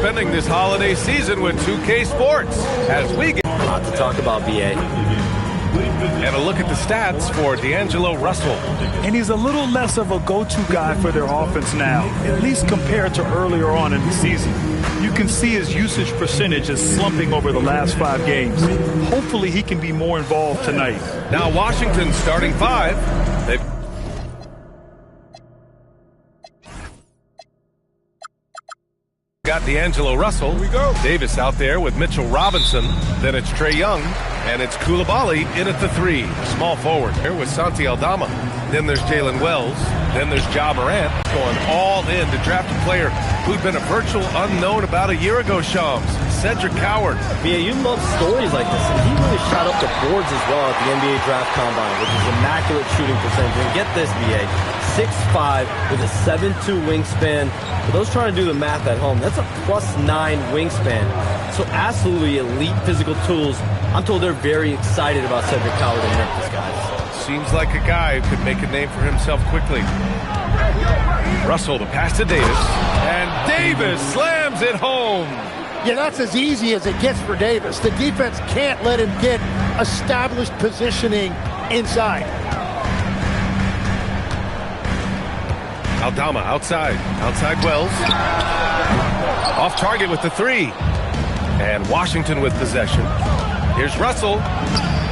spending this holiday season with 2K Sports as we get a lot to talk about, BA. And a look at the stats for D'Angelo Russell. And he's a little less of a go-to guy for their offense now, at least compared to earlier on in the season. You can see his usage percentage is slumping over the last 5 games. Hopefully he can be more involved tonight. Now Washington starting 5. They've got D'Angelo Russell. Here we go. Davis out there with Mitchell Robinson. Then it's Trae Young. And it's Coulibaly in at the 3. Small forward here with Santi Aldama. Then there's Jalen Wells. Then there's Ja Morant going all in to draft a player who'd been a virtual unknown about a year ago, Shams. Cedric Coward. BA, you love stories like this. And he really shot up the boards as well at the NBA Draft Combine, which is immaculate shooting percentage. And get this, BA, 6'5" with a 7'2" wingspan. For those trying to do the math at home, that's a +9 wingspan. So absolutely elite physical tools. I'm told they're very excited about Cedric Coward in Memphis, guys. Seems like a guy who could make a name for himself quickly. Russell, the pass to Davis. And Davis slams it home. Yeah, that's as easy as it gets for Davis. The defense can't let him get established positioning inside. Aldama outside Wells. Off target with the 3. And Washington with possession. Here's Russell.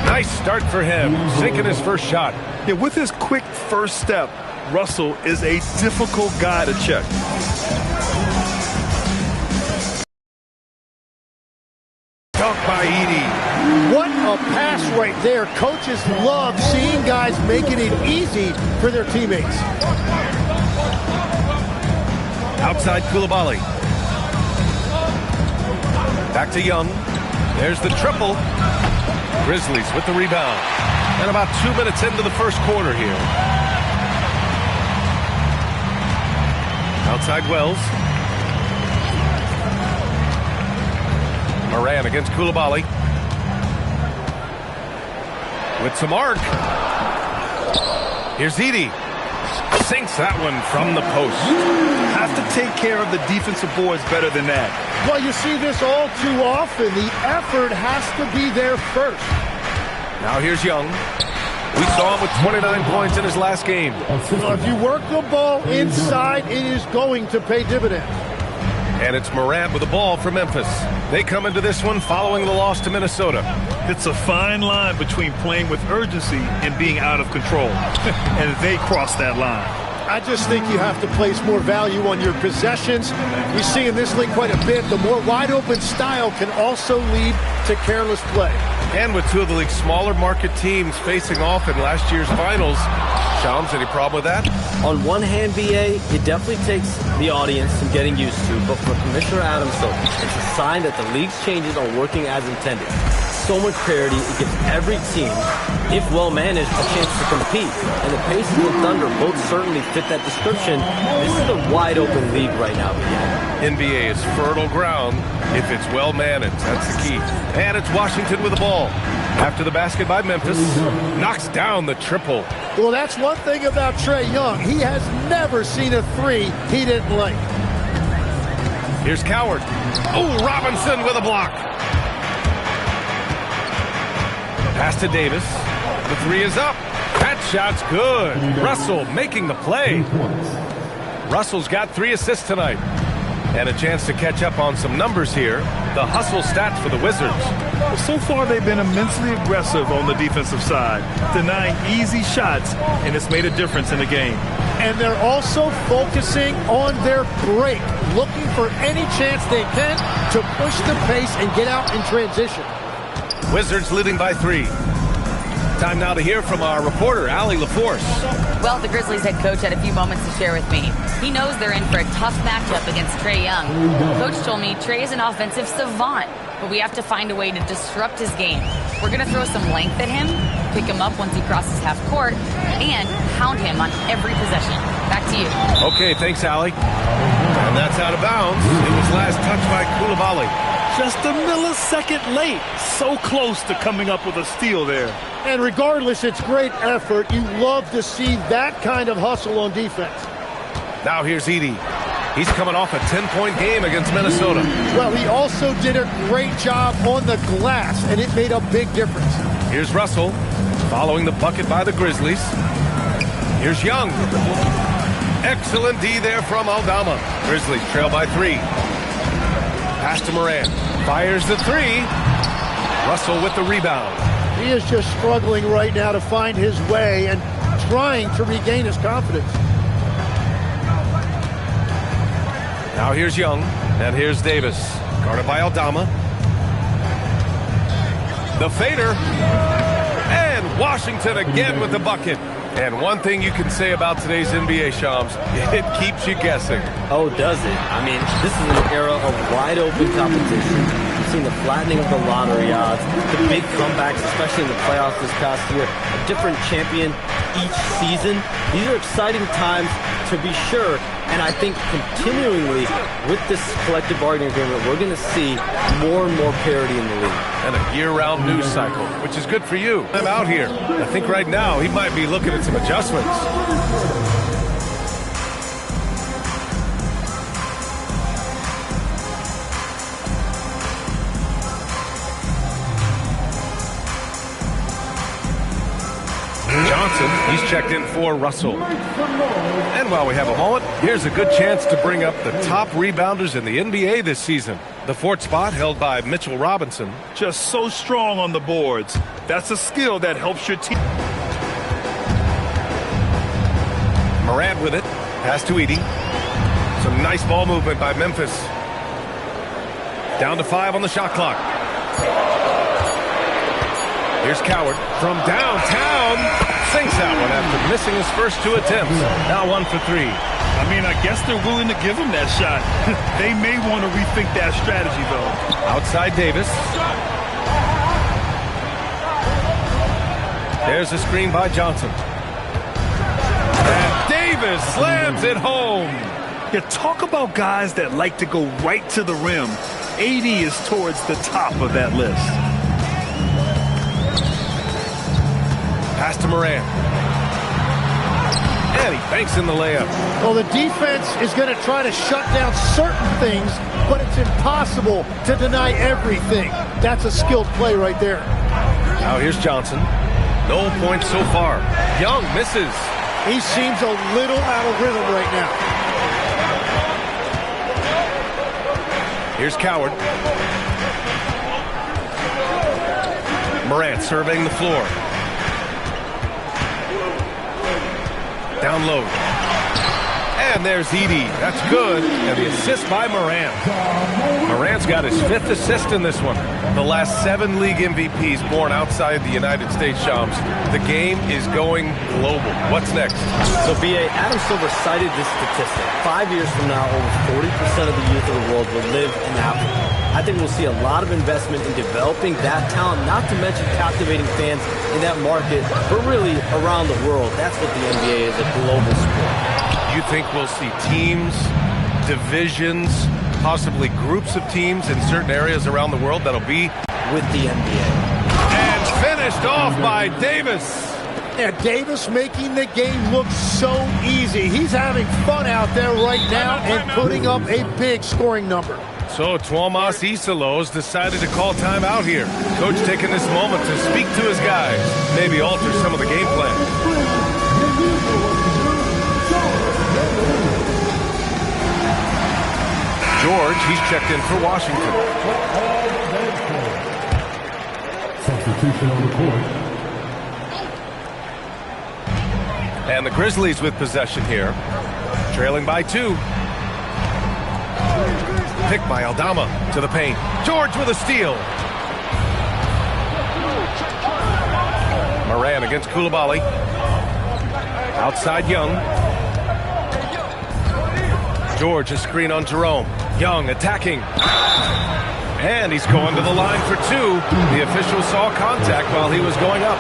Nice start for him, sinking his first shot. Yeah, with his quick first step, Russell is a difficult guy to check. Dunk by Edey. What a pass right there. Coaches love seeing guys making it easy for their teammates. Outside Coulibaly. Back to Young. There's the triple. Grizzlies with the rebound. And about 2 minutes into the first quarter here. Outside Wells. Moran against Coulibaly. With some arc. Here's Edey. Sinks that one from the post. Have to take care of the defensive boards better than that. Well, you see this all too often. The effort has to be there first. Now here's Young. We saw him with 29 points in his last game. Well, if you work the ball inside, it is going to pay dividends. And it's Morant with the ball for Memphis. They come into this one following the loss to Minnesota. It's a fine line between playing with urgency and being out of control. And they cross that line. I just think you have to place more value on your possessions. We see in this league quite a bit. The more wide-open style can also lead to careless play. And with 2 of the league's smaller market teams facing off in last year's finals, Shams, any problem with that? On one hand, BA, it definitely takes the audience some getting used to, but for Commissioner Adam Silver, it's a sign that the league's changes are working as intended. So much parity, it gives every team, if well managed, a chance to compete. And the Pacers and Thunder both certainly fit that description. This is a wide open league right now, BA. NBA is fertile ground if it's well managed. That's the key. And it's Washington with the ball. After the basket by Memphis, knocks down the triple. Well, that's one thing about Trae Young. He has never seen a 3 he didn't like. Here's Coward. Oh, Robinson with a block. Pass to Davis. The 3 is up. That shot's good. Russell making the play. Russell's got 3 assists tonight. And a chance to catch up on some numbers here. The hustle stats for the Wizards. Well, so far they've been immensely aggressive on the defensive side, denying easy shots, and it's made a difference in the game. And they're also focusing on their break, looking for any chance they can to push the pace and get out in transition. Wizards leading by 3. Time now to hear from our reporter, Allie LaForce. Well, the Grizzlies head coach had a few moments to share with me. He knows they're in for a tough matchup against Trae Young. Coach told me Trae is an offensive savant, but we have to find a way to disrupt his game. We're going to throw some length at him, pick him up once he crosses half court, and hound him on every possession. Back to you. Okay, thanks, Allie. And that's out of bounds. It was last touched by Coulibaly. Just a millisecond late. So close to coming up with a steal there. And regardless, it's great effort. You love to see that kind of hustle on defense. Now here's Edey. He's coming off a 10-point game against Minnesota. Well, he also did a great job on the glass, and it made a big difference. Here's Russell following the bucket by the Grizzlies. Here's Young. Excellent D there from Aldama. Grizzlies trail by 3. Pass to Morant. Fires the 3. Russell with the rebound. He is just struggling right now to find his way and trying to regain his confidence. Now here's Young, and here's Davis. Guarded by Aldama. The fader. And Washington again with the bucket. And one thing you can say about today's NBA, Shams, it keeps you guessing. Oh, does it? I mean, this is an era of wide open competition. We've seen the flattening of the lottery odds, the big comebacks, especially in the playoffs this past year, a different champion each season. These are exciting times to be sure. And I think continually with this collective bargaining agreement, we're going to see more and more parity in the league. And a year-round news cycle, which is good for you. I'm out here. I think right now he might be looking at some adjustments. Johnson, he's checked in for Russell. And while we have a moment, here's a good chance to bring up the top rebounders in the NBA this season. The 4th spot held by Mitchell Robinson. Just so strong on the boards. That's a skill that helps your team. Morant with it. Pass to Edey. Some nice ball movement by Memphis. Down to 5 on the shot clock. Here's Coward from downtown. Sinks that one after missing his first 2 attempts. Now 1 for 3. I mean, I guess they're willing to give him that shot. They may want to rethink that strategy, though. Outside Davis. There's a screen by Johnson. And Davis slams it home. Yeah, talk about guys that like to go right to the rim. AD is towards the top of that list. Pass to Morant. And he banks in the layup. Well, the defense is going to try to shut down certain things, but it's impossible to deny everything. That's a skilled play right there. Now here's Johnson. No points so far. Young misses. He seems a little out of rhythm right now. Here's Coward. Morant surveying the floor. Down low. And there's Edey. That's good. And the assist by Morant. Morant's got his 5th assist in this one. The last 7 league MVPs born outside the United States, Shams. The game is going global. What's next? So, B.A., Adam Silver cited this statistic. 5 years from now, over 40% of the youth of the world will live in Africa. I think we'll see a lot of investment in developing that talent, not to mention captivating fans in that market, but really around the world. That's what the NBA is, a global sport. You think we'll see teams, divisions, possibly groups of teams in certain areas around the world that'll be with the NBA? And finished off by Davis. Yeah, Davis making the game look so easy. He's having fun out there right now and putting up a big scoring number. So Tuomas Isalos decided to call time out here. Coach taking this moment to speak to his guys, maybe alter some of the game plan. George, he's checked in for Washington. Substitution on the court. And the Grizzlies with possession here, trailing by 2. Pick by Aldama to the paint. George with a steal. Moran against Coulibaly. Outside Young. George, a screen on Jerome. Young attacking. And he's going to the line for 2. The official saw contact while he was going up.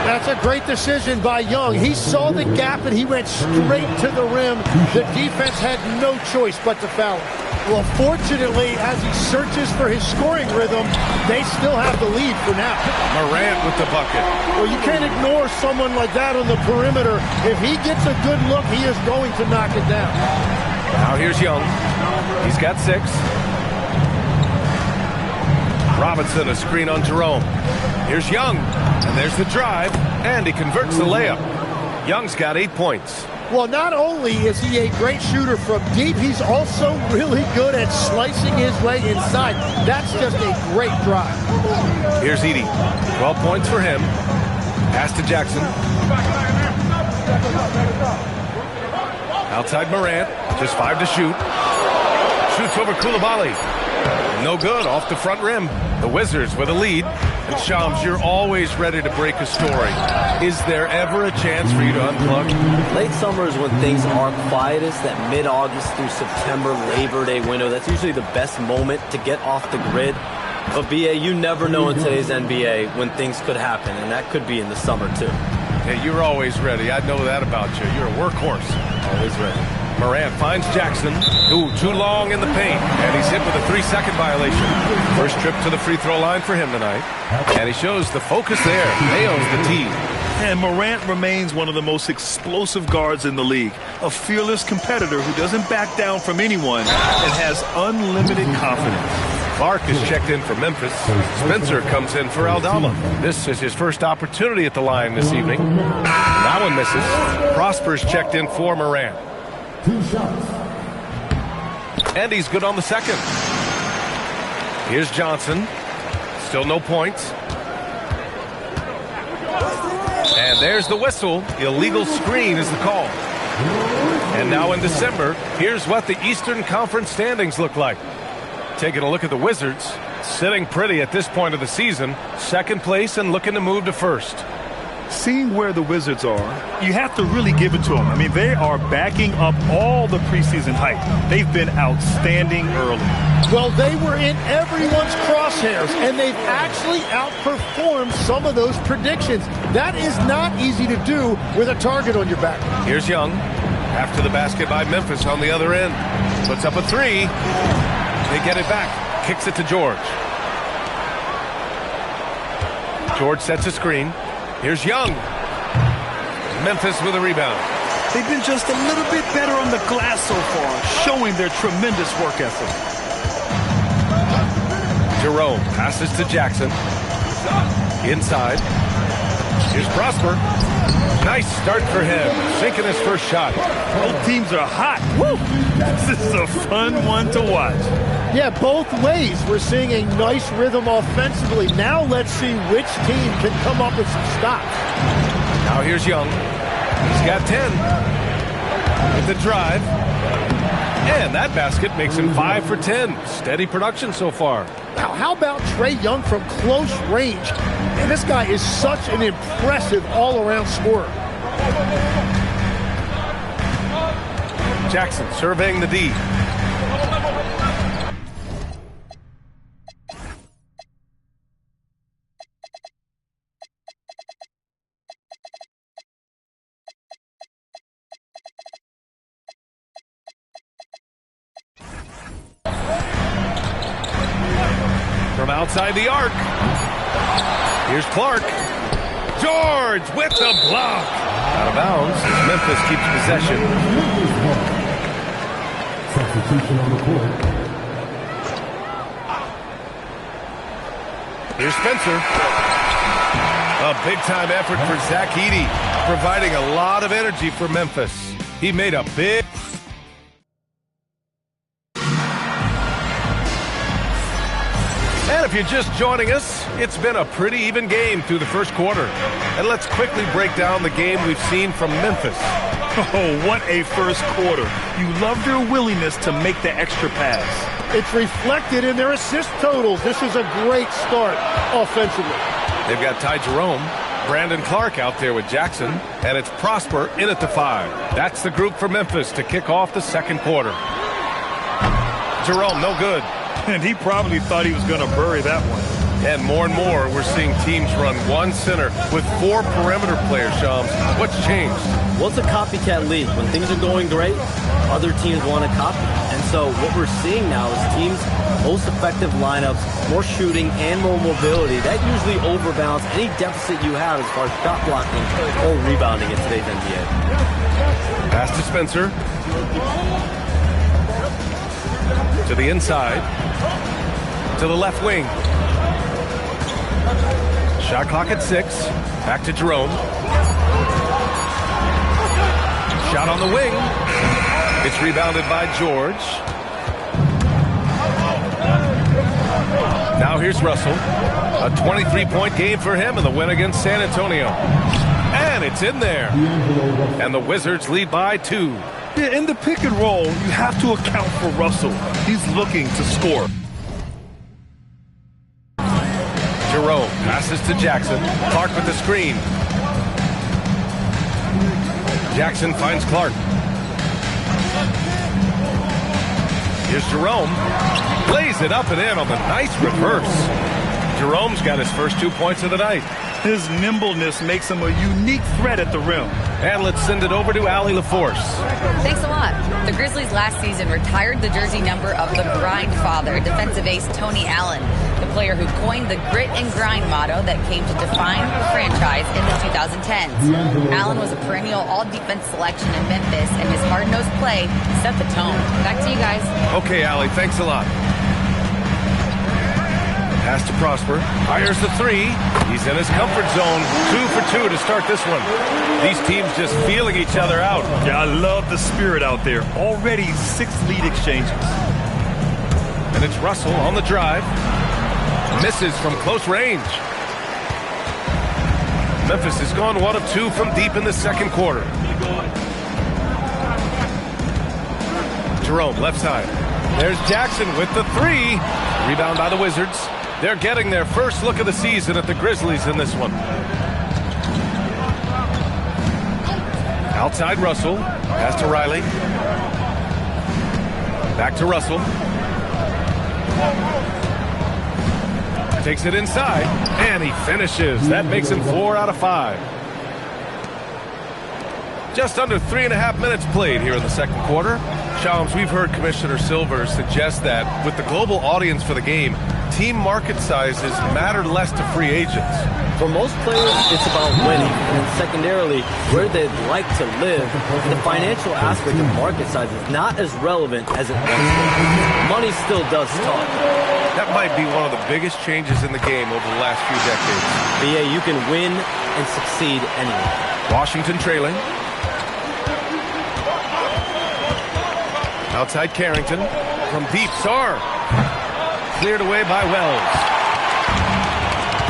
That's a great decision by Young. He saw the gap and he went straight to the rim. The defense had no choice but to foul him. Well, fortunately, as he searches for his scoring rhythm, they still have the lead for now. Morant with the bucket. Well, you can't ignore someone like that on the perimeter. If he gets a good look, he is going to knock it down. Now here's Young. He's got 6. Robinson, a screen on Jerome. Here's Young, and there's the drive, and he converts the layup. Young's got 8 points. Well, not only is he a great shooter from deep, he's also really good at slicing his way inside. That's just a great drive. Here's Edey. 12 points for him. Pass to Jackson. Outside Morant. Just 5 to shoot. Shoots over Coulibaly. No good, off the front rim. The Wizards with a lead. And Shams, you're always ready to break a story. Is there ever a chance for you to unplug? Late summer is when things are quietest, that mid-August through September Labor Day window. That's usually the best moment to get off the grid. But BA, you never know in today's NBA when things could happen, and that could be in the summer too. Hey, you're always ready. I know that about you. You're a workhorse. Always ready. Morant finds Jackson. Ooh, too long in the paint. And he's hit with a 3-second violation. First trip to the free throw line for him tonight. And he shows the focus there. Nails the tee. And Morant remains one of the most explosive guards in the league. A fearless competitor who doesn't back down from anyone and has unlimited confidence. Clark is checked in for Memphis. Spencer comes in for Aldama. This is his first opportunity at the line this evening. That one misses. Prosper's checked in for Morant. 2 shots. And he's good on the second. Here's Johnson. Still no points. And there's the whistle. Illegal screen is the call. And now in December, here's what the Eastern Conference standings look like. Taking a look at the Wizards, sitting pretty at this point of the season. Second place and looking to move to first. Seeing where the Wizards are, you have to really give it to them. I mean, they are backing up all the preseason hype. They've been outstanding early. Well, they were in everyone's crosshairs, and they've actually outperformed some of those predictions. That is not easy to do with a target on your back. Here's Young. After the basket by Memphis on the other end. Puts up a 3. They get it back. Kicks it to George. George sets a screen. Here's Young. Memphis with a rebound. They've been just a little bit better on the glass so far, showing their tremendous work ethic. Jerome passes to Jackson. Inside. Here's Prosper. Nice start for him. Sinking his first shot. Both teams are hot. Woo! This is a fun one to watch. Yeah, both ways. We're seeing a nice rhythm offensively. Now let's see which team can come up with some stops. Now here's Young. He's got 10. With the drive. And that basket makes him 5 for 10. Steady production so far. Now, how about Trae Young from close range? And this guy is such an impressive all-around scorer. Jackson surveying the D. From outside the arc. Here's Clark. George with the block. Out of bounds as Memphis keeps possession. Substitution on the court. Here's Spencer. A big-time effort for Zach Edey, providing a lot of energy for Memphis. He made a big... And if you're just joining us, it's been a pretty even game through the first quarter. And let's quickly break down the game we've seen from Memphis. Oh, what a first quarter. You love their willingness to make the extra pass. It's reflected in their assist totals. This is a great start offensively. They've got Ty Jerome, Brandon Clark out there with Jackson, and it's Prosper in at the 5. That's the group for Memphis to kick off the second quarter. Jerome, no good. And he probably thought he was going to bury that one. And more, we're seeing teams run one center with 4 perimeter players, Shams. What's changed? Well, it's a copycat league. When things are going great, other teams want to copy. And so what we're seeing now is teams' most effective lineups, more shooting and more mobility. That usually overbalances any deficit you have as far as shot blocking or rebounding in today's NBA. Pass to Spencer. To the inside. To the left wing. Shot clock at 6. Back to Jerome. Shot on the wing. It's rebounded by George. Now here's Russell. A 23-point game for him in the win against San Antonio. And it's in there. And the Wizards lead by 2. Yeah, in the pick and roll, you have to account for Russell. He's looking to score. Jerome passes to Jackson. Clark with the screen. Jackson finds Clark. Here's Jerome. Plays it up and in on the nice reverse. Jerome's got his first 2 points of the night. His nimbleness makes him a unique threat at the rim. And let's send it over to Allie LaForce. Thanks a lot. The Grizzlies last season retired the jersey number of the grind father, defensive ace Tony Allen, the player who coined the grit and grind motto that came to define the franchise in the 2010s. Allen was a perennial all-defense selection in Memphis, and his hard-nosed play set the tone. Back to you guys. Okay, Allie, thanks a lot. Pass to Prosper. Fires the 3. He's in his comfort zone. 2 for 2 to start this one. These teams just feeling each other out. Yeah, I love the spirit out there. Already 6 lead exchanges. And it's Russell on the drive. Misses from close range. Memphis has gone 1 of 2 from deep in the second quarter. Jerome, left side. There's Jackson with the 3. Rebound by the Wizards. They're getting their first look of the season at the Grizzlies in this one. Outside Russell. Pass to Riley. Back to Russell. Takes it inside, and he finishes. That makes him 4 out of 5. Just under 3.5 minutes played here in the second quarter. Shams, we've heard Commissioner Silver suggest that with the global audience for the game, team market sizes matter less to free agents. For most players, it's about winning, and secondarily, where they'd like to live. The financial aspect of market size is not as relevant as it once was. Money still does talk. That might be one of the biggest changes in the game over the last few decades. But yeah, you can win and succeed anywhere. Washington trailing. Outside Carrington. From deep, Sarr. Cleared away by Wells.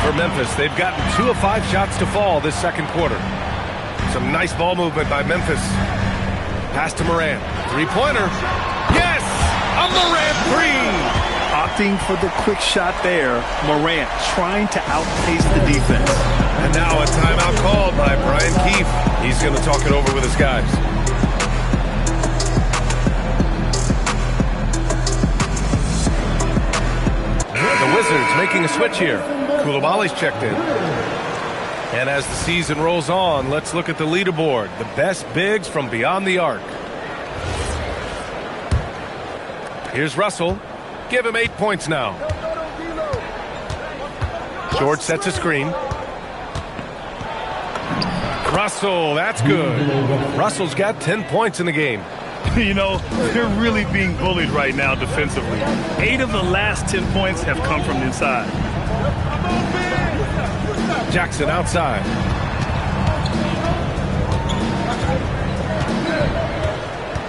For Memphis, they've gotten 2 of 5 shots to fall this second quarter. Some nice ball movement by Memphis. Pass to Morant. 3-pointer. Yes! A Morant 3! Opting for the quick shot there. Morant trying to outpace the defense. And now a timeout called by Brian Keefe. He's going to talk it over with his guys. The Wizards making a switch here. Koulibaly's checked in. And as the season rolls on, let's look at the leaderboard. The best bigs from beyond the arc. Here's Russell. Give him 8 points now. George sets a screen. Russell, that's good. Russell's got 10 points in the game. You know, they're really being bullied right now defensively. 8 of the last 10 points have come from inside. Jackson outside.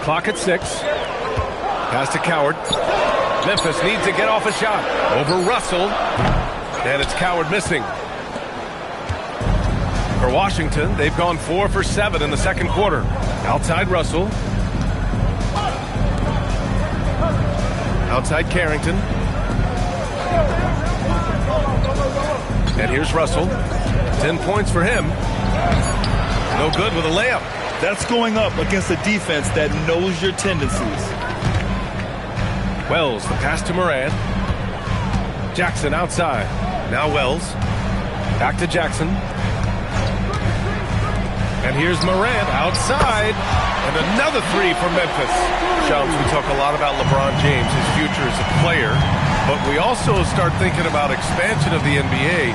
Clock at 6. Pass to Coward. Memphis needs to get off a shot. Over Russell. And it's Coward missing. For Washington, they've gone 4 for 7 in the second quarter. Outside Russell. Outside Carrington. And here's Russell. 10 points for him. No good with a layup. That's going up against a defense that knows your tendencies. Wells, the pass to Morant. Jackson outside. Now Wells. Back to Jackson. And here's Morant outside. And another 3 for Memphis. Shams, we talk a lot about LeBron James, his future as a player. But we also start thinking about expansion of the NBA.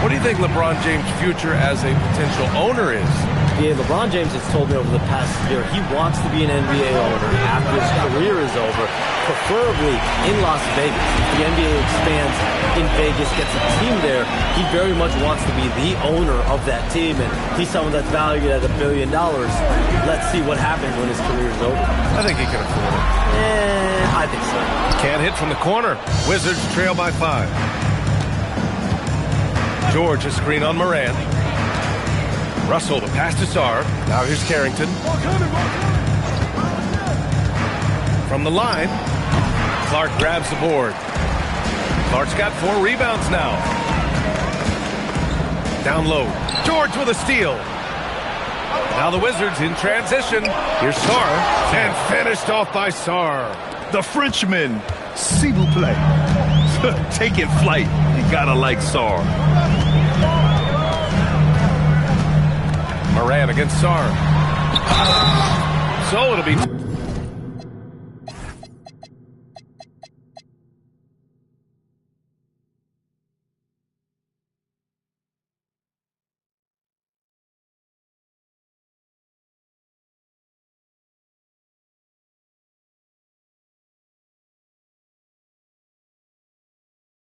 What do you think LeBron James' future as a potential owner is? Yeah, LeBron James has told me over the past year he wants to be an NBA owner after his career is over, preferably in Las Vegas. If the NBA expands in Vegas, gets a team there, he very much wants to be the owner of that team, and he's someone that's valued at $1 billion. Let's see what happens when his career is over. I think he can afford it. I think so. Can't hit from the corner. Wizards trail by 5. George, a screen on Moran. Russell, the pass to Sarr. Now here's Carrington. From the line, Clark grabs the board. Clark's got 4 rebounds now. Down low. George with a steal. Now the Wizards in transition. Here's Sarr. And finished off by Sarr. The Frenchman, s'il vous plaît. Taking flight. You gotta like Sarr. Moran against Sarr. So it'll be